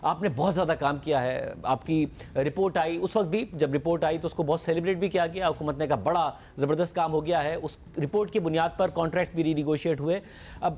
آپ نے بہت زیادہ کام کیا ہے. آپ کی رپورٹ آئی اس وقت بھی، جب رپورٹ آئی تو اس کو بہت سیلیبریٹ بھی کیا گیا. حکومت نے کہا بڑا زبردست کام ہو گیا ہے. اس رپورٹ کی بنیاد پر کانٹریکٹ بھی ری نیگوشیٹ ہوئے. اب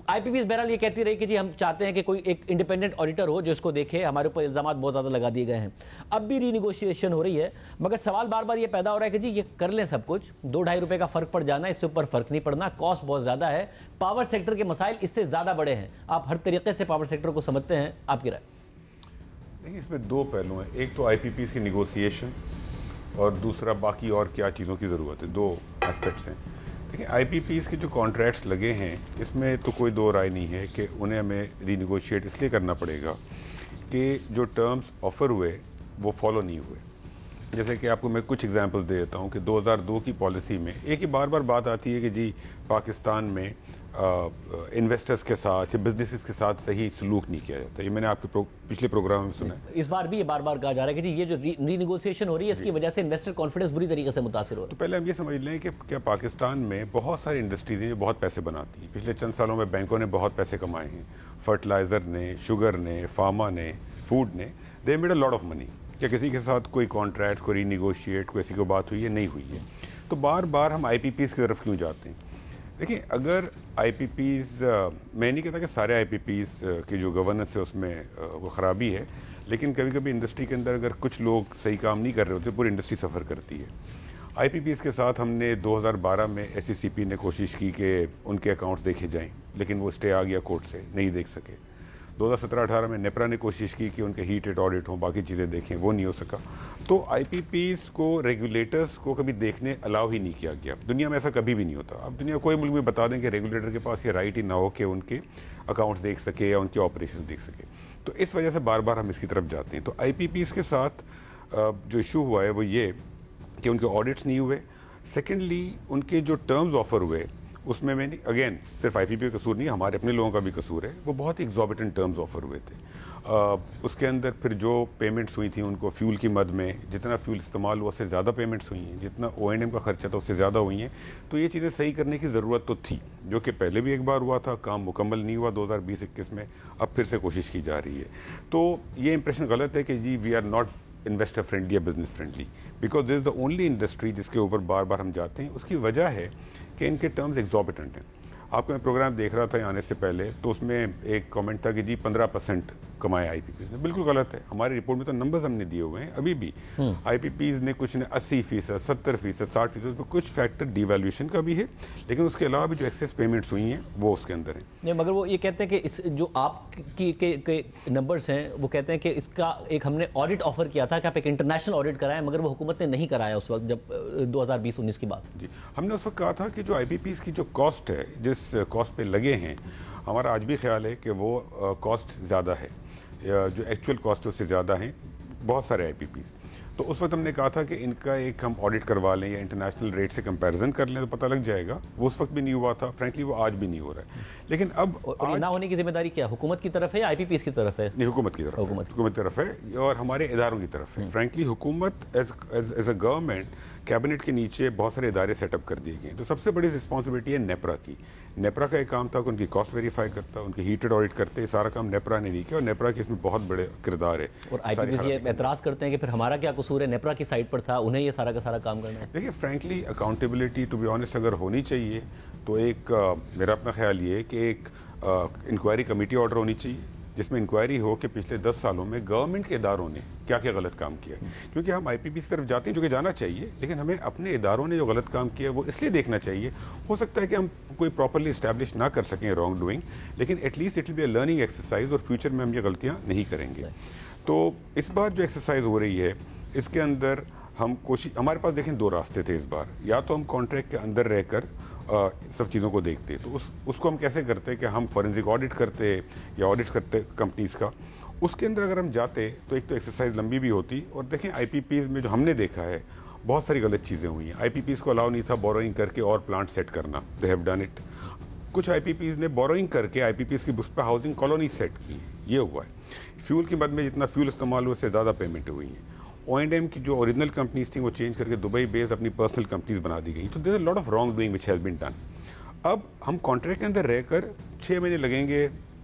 آئی پی پی بہرحال یہ کہتی رہی کہ جی ہم چاہتے ہیں کہ کوئی ایک انڈیپینڈنٹ آڈیٹر ہو جو اس کو دیکھے. ہمارے اوپر الزامات بہت زیادہ لگا دیے گئے ہیں. اب بھی ری نیگوشیشن ہو رہی ہے، مگر سوال بار بار یہ پیدا ہو رہا ہے کہ جی یہ کر لیں سب کچھ، 2-2.5 روپے کا فرق پڑ جانا، اس سے اوپر فرق نہیں پڑنا، کاسٹ بہت زیادہ ہے، پاور سیکٹر کے مسائل اس سے زیادہ بڑے ہیں. آپ ہر طریقے سے پاور سیکٹر کو سمجھتے ہیں، آپ کی رائے؟ دیکھیں اس میں دو پہلو ہیں، ایک تو آئی پی پیز کی نیگوسیشن اور دوسرا باقی اور کیا چیزوں کی ضرورت ہے. دو اسپیکٹس ہیں. دیکھیں آئی پی پیز کے جو کانٹریکٹس لگے ہیں اس میں تو کوئی دو رائے نہیں ہے کہ انہیں ہمیں ری نیگوشیٹ اس لیے کرنا پڑے گا کہ جو ٹرمز آفر ہوئے وہ فالو نہیں ہوئے. جیسے کہ آپ کو میں کچھ ایگزامپل دے دیتا ہوں کہ 2002 کی پالیسی میں ایک ہی بار بار بات آتی ہے کہ جی پاکستان میں انویسٹرز کے ساتھ یا بزنسز کے ساتھ صحیح سلوک نہیں کیا جاتا. یہ میں نے آپ کے پچھلے پروگرام میں سنا ہے. اس بار بھی یہ بار بار کہا جا رہا ہے کہ جی یہ جو ری نیگوسیشن ہو رہی ہے اس کی وجہ سے انویسٹر کانفیڈنس بری طریقے سے متاثر ہو رہا ہے. تو پہلے ہم یہ سمجھ لیں کہ کیا پاکستان میں بہت ساری انڈسٹریز ہیں جو بہت پیسے بناتی ہیں. پچھلے چند سالوں میں بینکوں نے بہت پیسے کمائے ہیں، فرٹیلائزر نے، شوگر نے، فارما نے، فوڈ نے، they made a lot of money. کیا کسی کے ساتھ کوئی کانٹریکٹ، کوئی ری نیگوشیٹ، کوئی کسی کو بات ہوئی ہے؟ نہیں ہوئی ہے. تو بار بار ہم آئی پی پیز کی طرف کیوں جاتے ہیں؟ دیکھیں اگر آئی پی پیز، میں نہیں کہتا کہ سارے آئی پی پیز کی جو گورننس ہے اس میں وہ خرابی ہے، لیکن کبھی کبھی انڈسٹری کے اندر اگر کچھ لوگ صحیح کام نہیں کر رہے ہوتے پوری انڈسٹری سفر کرتی ہے. آئی پی پیز کے ساتھ ہم نے 2012 میں ایس سی سی پی نے کوشش کی کہ ان کے اکاؤنٹس دیکھے جائیں، لیکن وہ اسٹے آ گیا کورٹ سے، نہیں دیکھ سکے. 2017-18 میں نیپرا نے کوشش کی کہ ان کے ہیٹڈ آڈٹ ہوں، باقی چیزیں دیکھیں، وہ نہیں ہو سکا. تو آئی پی پیز کو ریگولیٹرز کو کبھی دیکھنے الاؤ ہی نہیں کیا گیا. دنیا میں ایسا کبھی بھی نہیں ہوتا. اب دنیا کوئی ملک میں بتا دیں کہ ریگولیٹر کے پاس یہ رائٹ ہی نہ ہو کہ ان کے اکاؤنٹس دیکھ سکے یا ان کے آپریشن دیکھ سکے. تو اس وجہ سے بار بار ہم اس کی طرف جاتے ہیں. تو آئی پی پیز کے ساتھ جو ایشو ہوا ہے وہ یہ کہ ان کے آڈٹس نہیں ہوئے. سیکنڈلی ان کے جو ٹرمز آفر ہوئے اس میں اگین صرف آئی پی پی کا قصور نہیں، ہمارے اپنے لوگوں کا بھی قصور ہے. وہ بہت ہی ایگزوربیٹنٹ ٹرمز آفر ہوئے تھے. اس کے اندر پھر جو پیمنٹس ہوئی تھیں ان کو فیول کی مد میں جتنا فیول استعمال ہوا اس سے زیادہ پیمنٹس ہوئی ہیں، جتنا او این ایم کا خرچہ تھا اس سے زیادہ ہوئی ہیں. تو یہ چیزیں صحیح کرنے کی ضرورت تو تھی، جو کہ پہلے بھی ایک بار ہوا تھا، کام مکمل نہیں ہوا 2020-21 میں، اب پھر سے کوشش کی جا رہی ہے. تو یہ امپریشن غلط ہے کہ جی we are not investor friendly یا business friendly, because this is the only industry جس کے اوپر بار بار ہم جاتے ہیں. اس کی وجہ ہے کہ ان کے ٹرمز ایگزوربیٹنٹ ہیں. آپ کا میں پروگرام دیکھ رہا تھا آنے سے پہلے، تو اس میں ایک کامنٹ تھا کہ جی 15% کمائے آئی پی پیز نے. بالکل غلط ہے. ہماری رپورٹ میں تو نمبرز ہم نے دیے ہوئے ہیں. ابھی بھی آئی پی پیز نے کچھ نے 80%، 70%، 60%، تو کچھ فیکٹر ڈی ویلیویشن کا بھی ہے، لیکن اس کے علاوہ بھی جو ایکسیس پیمنٹس ہوئی ہیں وہ اس کے اندر ہیں. نہیں، مگر وہ یہ کہتے ہیں کہ اس جو آپ کی نمبرز ہیں وہ کہتے ہیں کہ اس کا ایک ہم نے آڈٹ آفر کیا تھا کہ آپ ایک انٹرنیشنل آڈٹ کرائیں، مگر وہ حکومت نے نہیں کرایا اس وقت جب 2020-19 کی بات. جی ہم نے اس وقت کہا تھا کہ جو آئی پی پیز کی جو کاسٹ ہے، جس کاسٹ پہ لگے ہیں، ہمارا آج بھی خیال ہے کہ وہ کاسٹ زیادہ ہے، جو ایکچوئل کاسٹ ہے اس سے زیادہ ہیں بہت سارے آئی پی پیز. تو اس وقت ہم نے کہا تھا کہ ان کا ایک ہم آڈٹ کروا لیں یا انٹرنیشنل ریٹ سے کمپیریزن کر لیں تو پتہ لگ جائے گا. وہ اس وقت بھی نہیں ہوا تھا، فرینکلی وہ آج بھی نہیں ہو رہا ہے. لیکن اب نہ ہونے کی ذمہ داری کیا حکومت کی طرف ہے یا آئی پی پیز کی طرف ہے؟ نہیں، حکومت کی طرف، حکومت کی طرف ہے اور ہمارے اداروں کی طرف ہے. فرینکلی حکومت ایز اے گورنمنٹ کیبنٹ کے نیچے بہت سارے ادارے سیٹ اپ کر دیے گئے ہیں. تو سب سے بڑی رسپانسبلٹی ہے نیپرا کی. نیپرا کا ایک کام تھا کہ ان کی کاسٹ ویریفائی کرتا، ان کی ہیٹڈ آڈٹ کرتے. سارا کام نیپرا نے نہیں کیا اور نیپرا کے اس میں بہت بڑے کردار ہے. اور آئی پی پیز یہ اعتراض کرتے ہیں کہ پھر ہمارا کیا قصور ہے، نیپرا کی سائٹ پر تھا، انہیں یہ سارا کا سارا کام کرنا ہے. دیکھیے frankly accountability to be honest اگر ہونی چاہیے تو ایک میرا اپنا خیال یہ ہے کہ ایک انکوائری کمیٹی آرڈر ہونی چاہیے جس میں انکوائری ہو کہ پچھلے 10 سالوں میں گورنمنٹ کے اداروں نے کیا کیا غلط کام کیا ہے. کیونکہ ہم آئی پی پی کی طرف جاتے ہیں جو کہ جانا چاہیے، لیکن ہمیں اپنے اداروں نے جو غلط کام کیا ہے وہ اس لیے دیکھنا چاہیے. ہو سکتا ہے کہ ہم کوئی پراپرلی اسٹیبلش نہ کر سکیں رانگ ڈوئنگ، لیکن at least it will be a learning exercise اور فیوچر میں ہم یہ غلطیاں نہیں کریں گے. تو اس بار جو ایکسرسائز ہو رہی ہے اس کے اندر ہم کوشش، ہمارے پاس دیکھیں 2 راستے تھے اس بار. یا تو ہم کانٹریکٹ کے اندر رہ کر سب چیزوں کو دیکھتے، تو اس کو ہم کیسے کرتے کہ ہم فورینسک آڈٹ کرتے یا آڈٹ کرتے کمپنیز کا. اس کے اندر اگر ہم جاتے تو ایک تو ایکسرسائز لمبی بھی ہوتی. اور دیکھیں آئی پی پیز میں جو ہم نے دیکھا ہے بہت ساری غلط چیزیں ہوئی ہیں. آئی پی پیز کو الاؤ نہیں تھا بوروئنگ کر کے اور پلانٹ سیٹ کرنا، دے ہیو ڈن اٹ. کچھ آئی پی پیز نے بوروئنگ کر کے آئی پی پیز کی بس پہ ہاؤسنگ کالونی سیٹ کی، یہ ہوا ہے. فیول کی مد میں جتنا فیول استعمال ہوا اس سے زیادہ پیمنٹیں ہوئی ہیں. او اینڈ ایم کی جو اوریجنل کمپنیز تھیں وہ چینج کر کے دبئی بیس اپنی پرسنل کمپنیز بنا دی گئی. تو there is a lot of wrong doing which has been done. اب ہم کانٹریکٹ کے اندر رہ کر 6 مہینے لگیں گے